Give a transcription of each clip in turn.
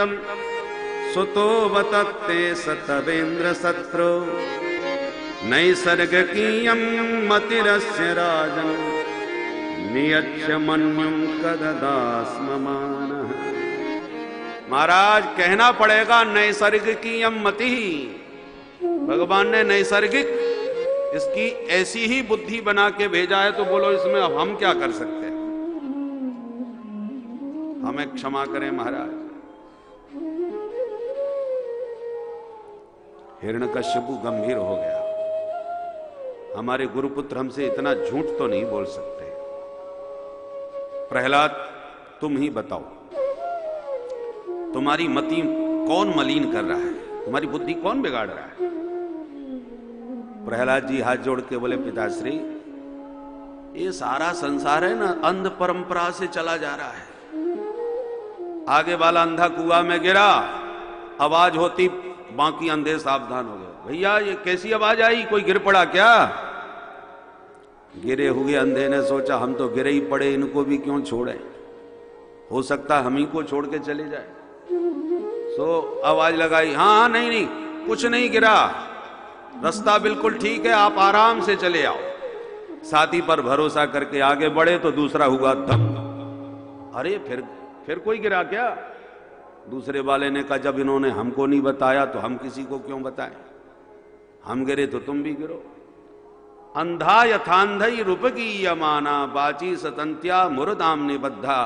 कृतम सुतो वतत्ते सतवेन्द्र शत्रु नैसर्गिकीयं मतिरस्य राजन नियच्छ मन्युं कददास्म मानः। महाराज कहना पड़ेगा नैसर्गिकीयं मति, भगवान ने नैसर्गिक इसकी ऐसी ही बुद्धि बना के भेजा है, तो बोलो इसमें अब हम क्या कर सकते हैं? हमें क्षमा करें महाराज। हिरण्यकश्यपु गंभीर हो गया। हमारे गुरुपुत्र हमसे इतना झूठ तो नहीं बोल सकते। प्रहलाद तुम ही बताओ, तुम्हारी मति कौन मलिन कर रहा है? तुम्हारी बुद्धि कौन बिगाड़ रहा है? प्रहलाद जी हाथ जोड़ के बोले, पिताश्री ये सारा संसार है ना, अंध परंपरा से चला जा रहा है। आगे वाला अंधा कुआं में गिरा, आवाज होती, बाकी अंधे सावधान हो गए। भैया ये कैसी आवाज आई, कोई गिर पड़ा क्या? गिरे हुए अंधे ने सोचा हम तो गिरे ही पड़े, इनको भी क्यों छोड़े, हो सकता हम ही को छोड़ के चले जाए। सो आवाज लगाई, हाँ नहीं नहीं कुछ नहीं गिरा, रास्ता बिल्कुल ठीक है, आप आराम से चले आओ। साथी पर भरोसा करके आगे बढ़े तो दूसरा हुआ धम। अरे फिर कोई गिरा क्या? दूसरे वाले ने कहा जब इन्होंने हमको नहीं बताया तो हम किसी को क्यों बताएं, हम गिरे तो तुम भी गिरो। अंधा यथांधई रूपकी यमाना बाची सतंत्या मुरदाम निबद्धा।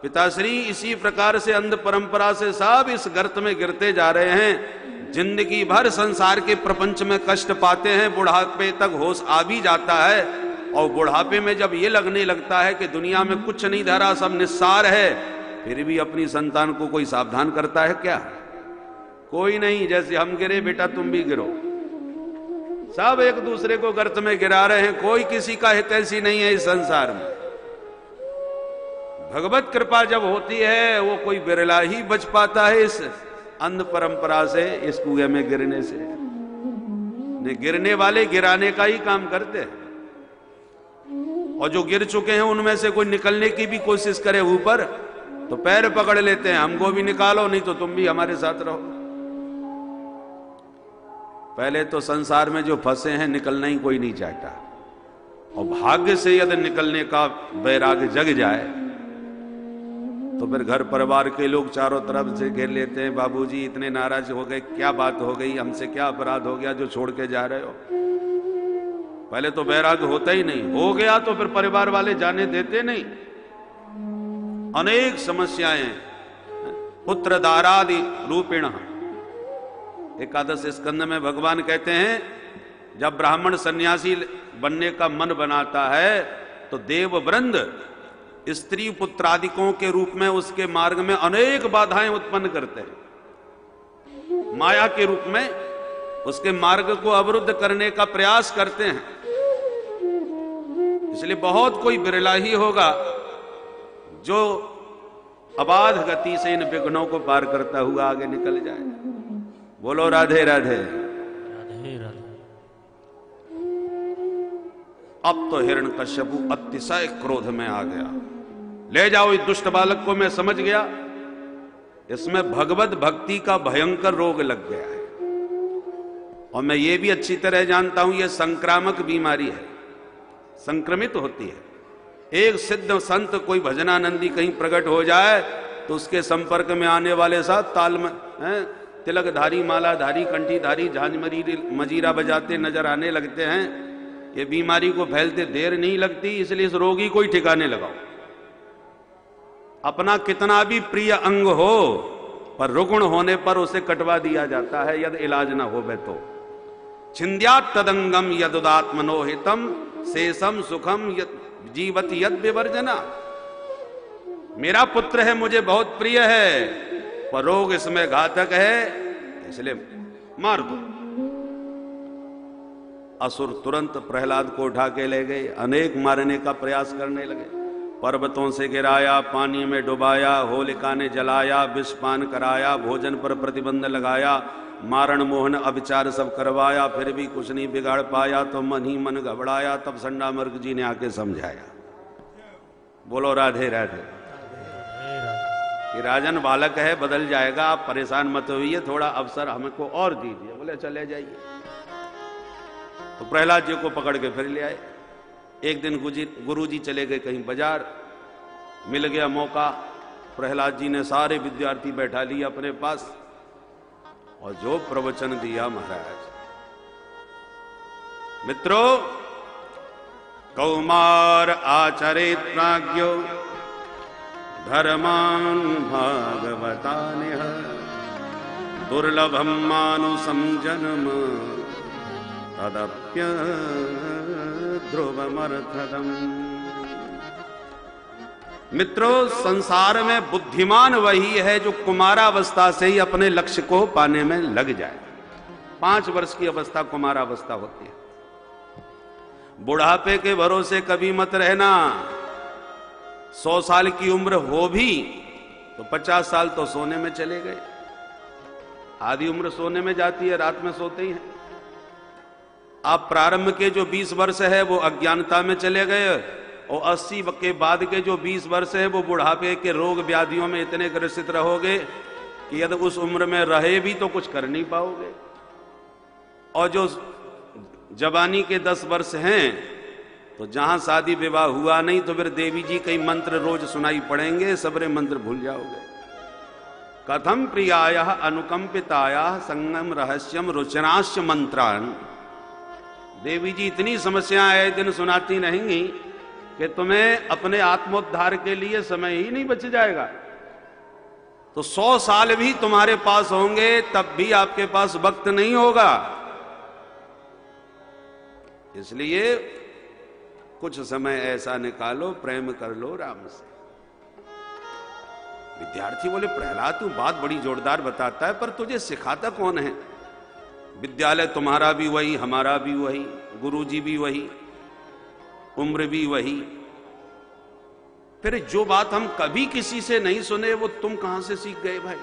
पिताश्री इसी प्रकार से अंध परंपरा से सब इस गर्त में गिरते जा रहे हैं। जिंदगी भर संसार के प्रपंच में कष्ट पाते हैं, बुढ़ापे तक होश आ भी जाता है, और बुढ़ापे में जब ये लगने लगता है कि दुनिया में कुछ नहीं धरा, सब निस्सार है, फिर भी अपनी संतान को कोई सावधान करता है क्या? कोई नहीं। जैसे हम गिरे बेटा तुम भी गिरो, सब एक दूसरे को गर्त में गिरा रहे हैं, कोई किसी का हितैषी नहीं है इस संसार में। भगवत कृपा जब होती है वो कोई बिरला ही बच पाता है इस अंध परंपरा से, इस कुएं में गिरने से। ने गिरने वाले गिराने का ही काम करते हैं, और जो गिर चुके हैं उनमें से कोई निकलने की भी कोशिश करे ऊपर तो पैर पकड़ लेते हैं, हमको भी निकालो नहीं तो तुम भी हमारे साथ रहो। पहले तो संसार में जो फंसे हैं निकलना ही कोई नहीं चाहता, और भाग्य से यदि निकलने का वैराग्य जग जाए तो फिर घर परिवार के लोग चारों तरफ से घेर लेते हैं, बाबूजी इतने नाराज हो गए, क्या बात हो गई, हमसे क्या अपराध हो गया जो छोड़ के जा रहे हो? पहले तो वैराग्य होता ही नहीं, हो गया तो फिर परिवार वाले जाने देते नहीं। अनेक समस्याएं पुत्र दारादि रूपिण। एकादश स्कंद में भगवान कहते हैं जब ब्राह्मण सन्यासी बनने का मन बनाता है तो देववृंद स्त्री पुत्रादिकों के रूप में उसके मार्ग में अनेक बाधाएं उत्पन्न करते हैं, माया के रूप में उसके मार्ग को अवरुद्ध करने का प्रयास करते हैं। इसलिए बहुत कोई बिरला ही होगा जो अबाध गति से इन विघ्नों को पार करता हुआ आगे निकल जाए। बोलो राधे राधे। राधे राधे। अब तो हिरण्यकश्यपु अतिशय क्रोध में आ गया। ले जाओ इस दुष्ट बालक को, मैं समझ गया इसमें भगवत भक्ति का भयंकर रोग लग गया है, और मैं ये भी अच्छी तरह जानता हूं ये संक्रामक बीमारी है, संक्रमित होती है। एक सिद्ध संत कोई भजनानंदी कहीं प्रकट हो जाए तो उसके संपर्क में आने वाले साथ ताल में तिलकधारी, मालाधारी, कंठीधारी, झांझ मजीरा बजाते नजर आने लगते हैं। ये बीमारी को फैलते देर नहीं लगती, इसलिए इस रोगी को ही ठिकाने लगाओ। अपना कितना भी प्रिय अंग हो पर रुग्ण होने पर उसे कटवा दिया जाता है यदि इलाज न हो तो। छिंद्यात् तदंगम यदुदात्मनोहितम शेषम सुखम जीवति यद विवर्जना। मेरा पुत्र है, मुझे बहुत प्रिय है, पर रोग इसमें घातक है, इसलिए मार दो। असुर तुरंत प्रहलाद को उठा के ले गए, अनेक मारने का प्रयास करने लगे। पर्वतों से गिराया, पानी में डुबाया, होलिका ने जलाया, विषपान कराया, भोजन पर प्रतिबंध लगाया, मारण मोहन अविचार सब करवाया, फिर भी कुछ नहीं बिगाड़ पाया तो मन ही मन घबराया। तब संडामर्क जी ने आके समझाया। बोलो राधे राधे। कि राजन बालक है, बदल जाएगा, आप परेशान मत होइए, थोड़ा अवसर हमको और दीजिए। बोले चले जाइए। तो प्रहलाद जी को पकड़ के फिर ले आए। एक दिन गुरु जी चले गए कहीं बाजार, मिल गया मौका, प्रहलाद जी ने सारे विद्यार्थी बैठा लिए अपने पास और जो प्रवचन दिया महाराज। मित्रों, कौमार आचरेत प्राज्ञो धर्मान भागवतानिह दुर्लभम मानुषं जन्म तदप्य ध्रुवमर्थदम्। मित्रों, संसार में बुद्धिमान वही है जो कुमारावस्था से ही अपने लक्ष्य को पाने में लग जाए। 5 वर्ष की अवस्था कुमारावस्था होती है। बुढ़ापे के भरोसे कभी मत रहना। 100 साल की उम्र हो भी तो 50 साल तो सोने में चले गए। आधी उम्र सोने में जाती है, रात में सोते ही हैं। आप प्रारंभ के जो 20 वर्ष है वो अज्ञानता में चले गए और 80 के बाद के जो 20 वर्ष है वो बुढ़ापे के रोग व्याधियों में इतने ग्रसित रहोगे कि यदि उस उम्र में रहे भी तो कुछ कर नहीं पाओगे। और जो जवानी के 10 वर्ष हैं तो जहां शादी विवाह हुआ नहीं तो फिर देवी जी कई मंत्र रोज सुनाई पड़ेंगे, सबरे मंत्र भूल जाओगे। कथम प्रियाया अनुकंपिताया संगम रहस्यम रुचनाश्य मंत्रान। देवी जी इतनी समस्याएं आए दिन सुनाती रहेंगी कि तुम्हें अपने आत्मोद्धार के लिए समय ही नहीं बच जाएगा। तो 100 साल भी तुम्हारे पास होंगे तब भी आपके पास वक्त नहीं होगा। इसलिए कुछ समय ऐसा निकालो, प्रेम कर लो राम से। विद्यार्थी बोले, प्रहलाद तू बात बड़ी जोरदार बताता है, पर तुझे सिखाता कौन है? विद्यालय तुम्हारा भी वही, हमारा भी वही, गुरुजी भी वही, उम्र भी वही, फिर जो बात हम कभी किसी से नहीं सुने वो तुम कहां से सीख गए भाई?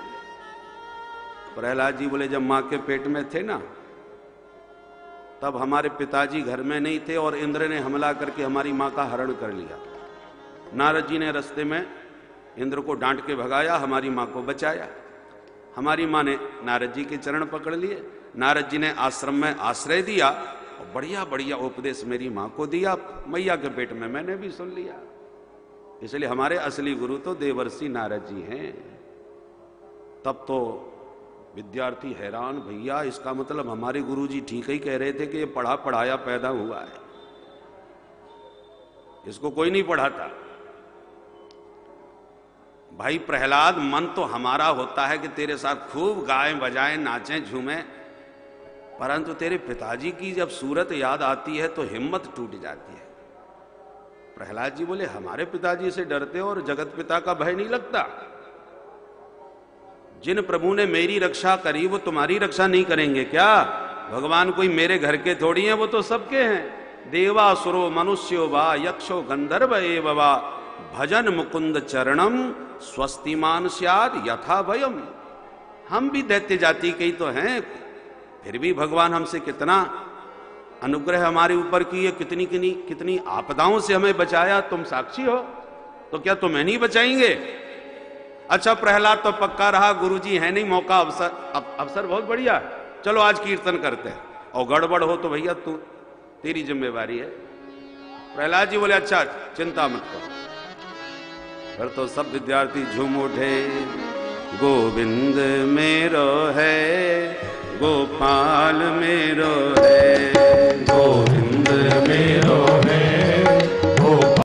प्रहलाद जी बोले, जब मां के पेट में थे ना तब हमारे पिताजी घर में नहीं थे और इंद्र ने हमला करके हमारी मां का हरण कर लिया। नारद जी ने रास्ते में इंद्र को डांट के भगाया, हमारी मां को बचाया। हमारी मां ने नारद जी के चरण पकड़ लिए, नारद जी ने आश्रम में आश्रय दिया और बढ़िया बढ़िया उपदेश मेरी मां को दिया। मैया के पेट में मैंने भी सुन लिया। इसलिए हमारे असली गुरु तो देवर्षि नारद जी हैं। तब तो विद्यार्थी हैरान, भैया इसका मतलब हमारे गुरुजी ठीक ही कह रहे थे कि ये पढ़ा पढ़ाया पैदा हुआ है, इसको कोई नहीं पढ़ाता। भाई प्रहलाद, मन तो हमारा होता है कि तेरे साथ खूब गाएं बजाएं, नाचें झूमें, परंतु तेरे पिताजी की जब सूरत याद आती है तो हिम्मत टूट जाती है। प्रहलाद जी बोले, हमारे पिताजी से डरते हो और जगत पिता का भय नहीं लगता? जिन प्रभु ने मेरी रक्षा करी वो तुम्हारी रक्षा नहीं करेंगे क्या? भगवान कोई मेरे घर के थोड़ी हैं, वो तो सबके हैं। देवासुरो मनुष्यो वा यक्षो गंधर्व एव वा भजन मुकुंद चरणम स्वस्तिमान स्याद यथा भयम। हम भी दैत्य जाति के ही तो हैं, फिर भी भगवान हमसे कितना अनुग्रह हमारे ऊपर किए, कितनी कितनी आपदाओं से हमें बचाया, तुम साक्षी हो। तो क्या तुम्हें नहीं बचाएंगे? अच्छा प्रहलाद तो पक्का रहा, गुरुजी है नहीं, मौका अवसर बहुत बढ़िया, चलो आज कीर्तन करते हैं। और गड़बड़ हो तो भैया तू, तेरी जिम्मेवारी है। प्रहलाद जी बोले, अच्छा चिंता मत करो। फिर तो सब विद्यार्थी झूम उठे। गोविंद मेरो है, गोपाल मेरो